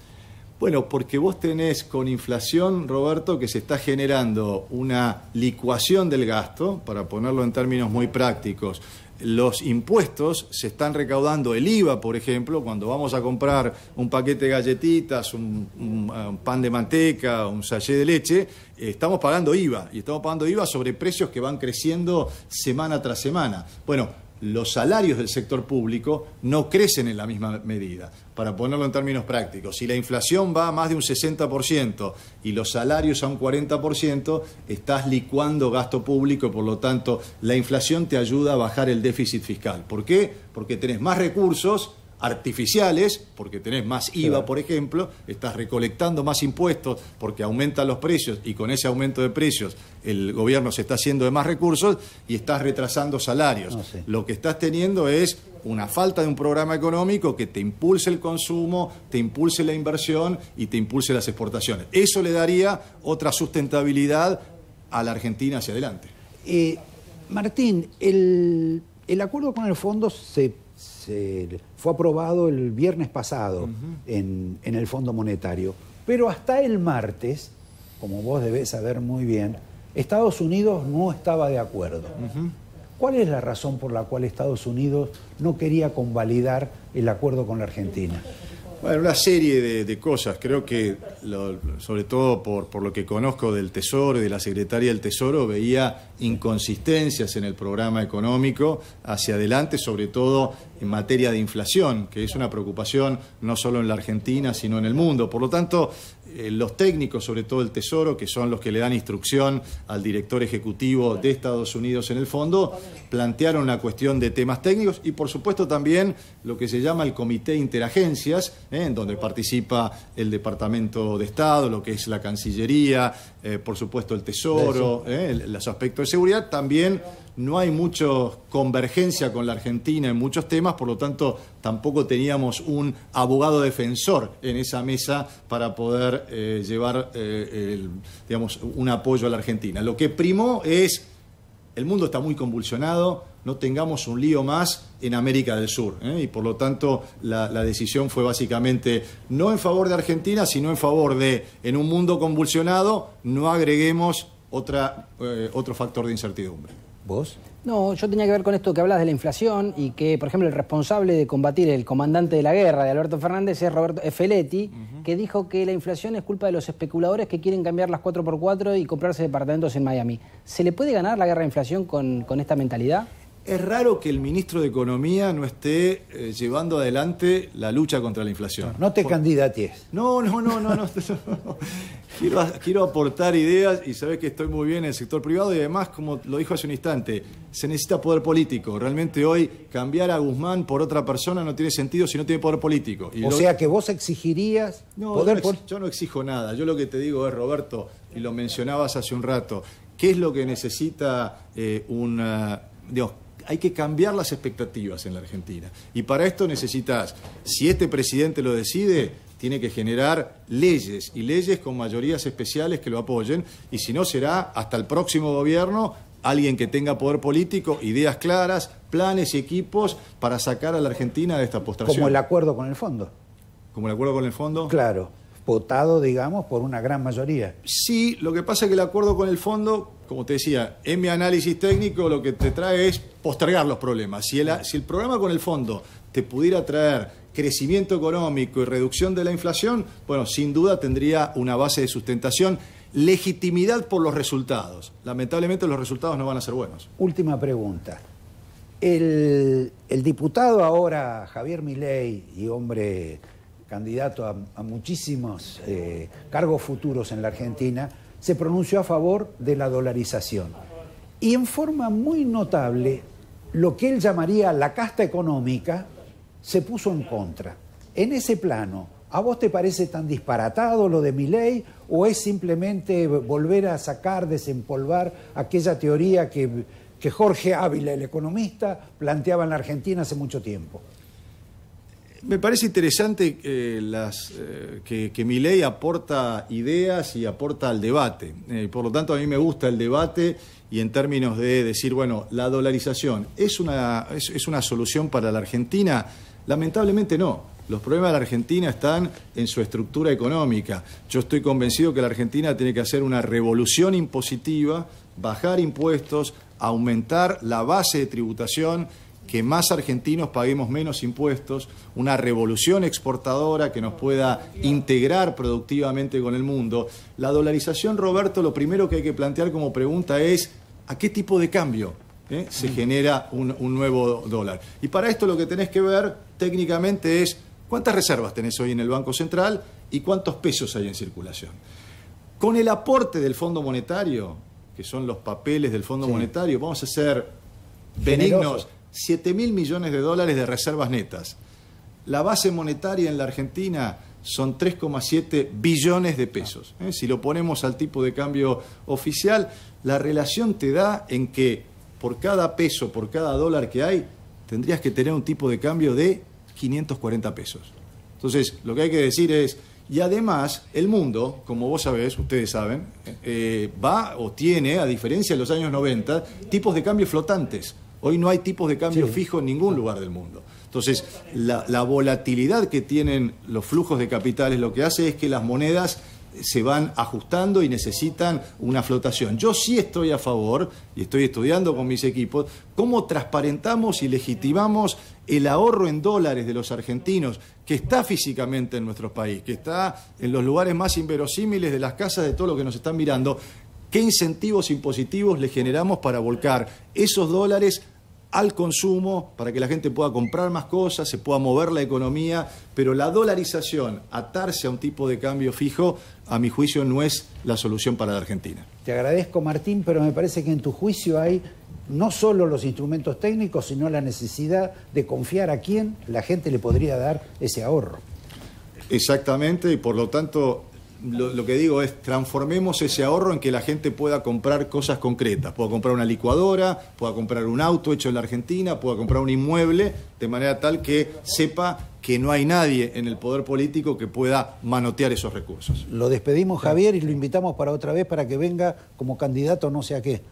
Bueno, porque vos tenés con inflación, Roberto, que se está generando una licuación del gasto, para ponerlo en términos muy prácticos. Los impuestos se están recaudando, el IVA, por ejemplo, cuando vamos a comprar un paquete de galletitas, un pan de manteca, un sachet de leche, estamos pagando IVA, y estamos pagando IVA sobre precios que van creciendo semana tras semana. Bueno, los salarios del sector público no crecen en la misma medida. Para ponerlo en términos prácticos, si la inflación va a más de un 60% y los salarios a un 40%, estás licuando gasto público, por lo tanto, la inflación te ayuda a bajar el déficit fiscal. ¿Por qué? Porque tenés más recursos artificiales, porque tenés más IVA, por ejemplo, estás recolectando más impuestos porque aumentan los precios y con ese aumento de precios el gobierno se está haciendo de más recursos y estás retrasando salarios. Lo que estás teniendo es una falta de un programa económico que te impulse el consumo, te impulse la inversión y te impulse las exportaciones. Eso le daría otra sustentabilidad a la Argentina hacia adelante. Martín, el acuerdo con el fondo fue aprobado el viernes pasado en el Fondo Monetario, pero hasta el martes, como vos debés saber muy bien, Estados Unidos no estaba de acuerdo. ¿Cuál es la razón por la cual Estados Unidos no quería convalidar el acuerdo con la Argentina? Bueno, una serie de cosas. Creo que, sobre todo por lo que conozco del Tesoro y de la Secretaría del Tesoro, veía inconsistencias en el programa económico hacia adelante, sobre todo en materia de inflación, que es una preocupación no solo en la Argentina, sino en el mundo. Por lo tanto, los técnicos, sobre todo el Tesoro, que son los que le dan instrucción al director ejecutivo de Estados Unidos en el fondo, plantearon una cuestión de temas técnicos y, por supuesto, también lo que se llama el Comité Interagencias, en donde participa el Departamento de Estado, lo que es la Cancillería, por supuesto el Tesoro, los aspectos de seguridad. También no hay mucha convergencia con la Argentina en muchos temas, por lo tanto tampoco teníamos un abogado defensor en esa mesa para poder llevar digamos, un apoyo a la Argentina. Lo que primó es: el mundo está muy convulsionado, no tengamos un lío más en América del Sur, y por lo tanto la decisión fue básicamente no en favor de Argentina, sino en favor de, en un mundo convulsionado, no agreguemos otro factor de incertidumbre. ¿Vos? No, yo tenía que ver con esto que hablas de la inflación y que, por ejemplo, el responsable de combatir el comandante de la guerra de Alberto Fernández es Roberto Feletti, que dijo que la inflación es culpa de los especuladores que quieren cambiar las 4x4 y comprarse departamentos en Miami. ¿Se le puede ganar la guerra de inflación con esta mentalidad? Es raro que el ministro de Economía no esté llevando adelante la lucha contra la inflación. No te candidates. No. Quiero aportar ideas y sabés que estoy muy bien en el sector privado y además, como lo dijo hace un instante, se necesita poder político. Realmente hoy cambiar a Guzmán por otra persona no tiene sentido si no tiene poder político. O sea que vos exigirías poder político. Yo no exijo nada. Yo lo que te digo es, Roberto, y lo mencionabas hace un rato, ¿qué es lo que necesita hay que cambiar las expectativas en la Argentina. Y para esto necesitas, si este presidente lo decide, tiene que generar leyes, y leyes con mayorías especiales que lo apoyen, y si no será hasta el próximo gobierno alguien que tenga poder político, ideas claras, planes y equipos para sacar a la Argentina de esta postración. Como el acuerdo con el fondo. ¿Como el acuerdo con el fondo? Claro, votado, digamos, por una gran mayoría. Sí, lo que pasa es que el acuerdo con el fondo, como te decía, en mi análisis técnico lo que te trae es postergar los problemas. Si el programa con el fondo te pudiera traer crecimiento económico y reducción de la inflación, bueno, sin duda tendría una base de sustentación, legitimidad por los resultados. Lamentablemente los resultados no van a ser buenos. Última pregunta. El diputado ahora, Javier Milei, y hombre candidato a muchísimos cargos futuros en la Argentina, se pronunció a favor de la dolarización. Y en forma muy notable, lo que él llamaría la casta económica se puso en contra. En ese plano, ¿a vos te parece tan disparatado lo de Milei o es simplemente volver a sacar, desempolvar aquella teoría que Jorge Ávila, el economista, planteaba en la Argentina hace mucho tiempo? Me parece interesante que Milei aporta ideas y aporta al debate. Por lo tanto, a mí me gusta el debate y en términos de decir, bueno, la dolarización ¿es una solución para la Argentina? Lamentablemente no. Los problemas de la Argentina están en su estructura económica. Yo estoy convencido que la Argentina tiene que hacer una revolución impositiva, bajar impuestos, aumentar la base de tributación, que más argentinos paguemos menos impuestos, una revolución exportadora que nos pueda integrar productivamente con el mundo. La dolarización, Roberto, lo primero que hay que plantear como pregunta es ¿a qué tipo de cambio se genera un nuevo dólar? Y para esto lo que tenés que ver técnicamente es cuántas reservas tenés hoy en el Banco Central y cuántos pesos hay en circulación. Con el aporte del Fondo Monetario, que son los papeles del Fondo Monetario, vamos a ser benignos, 7.000 millones de dólares de reservas netas. La base monetaria en la Argentina son 3,7 billones de pesos. Si lo ponemos al tipo de cambio oficial, la relación te da en que por cada peso, por cada dólar que hay, tendrías que tener un tipo de cambio de 540 pesos. Entonces, lo que hay que decir es, y además, el mundo, como vos sabés, ustedes saben, va o tiene, a diferencia de los años 90, tipos de cambio flotantes. Hoy no hay tipos de cambio fijos en ningún lugar del mundo. Entonces, la volatilidad que tienen los flujos de capitales lo que hace es que las monedas se van ajustando y necesitan una flotación. Yo sí estoy a favor, y estoy estudiando con mis equipos, cómo transparentamos y legitimamos el ahorro en dólares de los argentinos, que está físicamente en nuestro país, que está en los lugares más inverosímiles de las casas de todo lo que nos están mirando. ¿Qué incentivos impositivos le generamos para volcar esos dólares al consumo, para que la gente pueda comprar más cosas, se pueda mover la economía? Pero la dolarización, atarse a un tipo de cambio fijo, a mi juicio no es la solución para la Argentina. Te agradezco, Martín, pero me parece que en tu juicio hay no solo los instrumentos técnicos, sino la necesidad de confiar a quién la gente le podría dar ese ahorro. Exactamente, y por lo tanto lo que digo es transformemos ese ahorro en que la gente pueda comprar cosas concretas, pueda comprar una licuadora, pueda comprar un auto hecho en la Argentina, pueda comprar un inmueble, de manera tal que sepa que no hay nadie en el poder político que pueda manotear esos recursos. Lo despedimos, Javier, y lo invitamos para otra vez para que venga como candidato no sé a qué.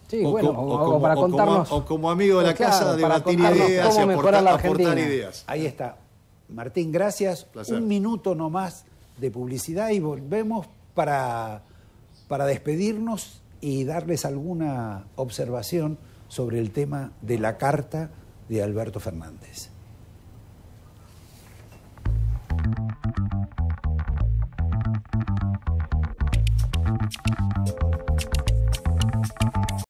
Sí, o para contarnos. O como amigo de la casa, debatir ideas y aportar ideas. Ahí está. Martín, gracias. Placer. Un minuto nomás de publicidad y volvemos para despedirnos y darles alguna observación sobre el tema de la carta de Alberto Fernández.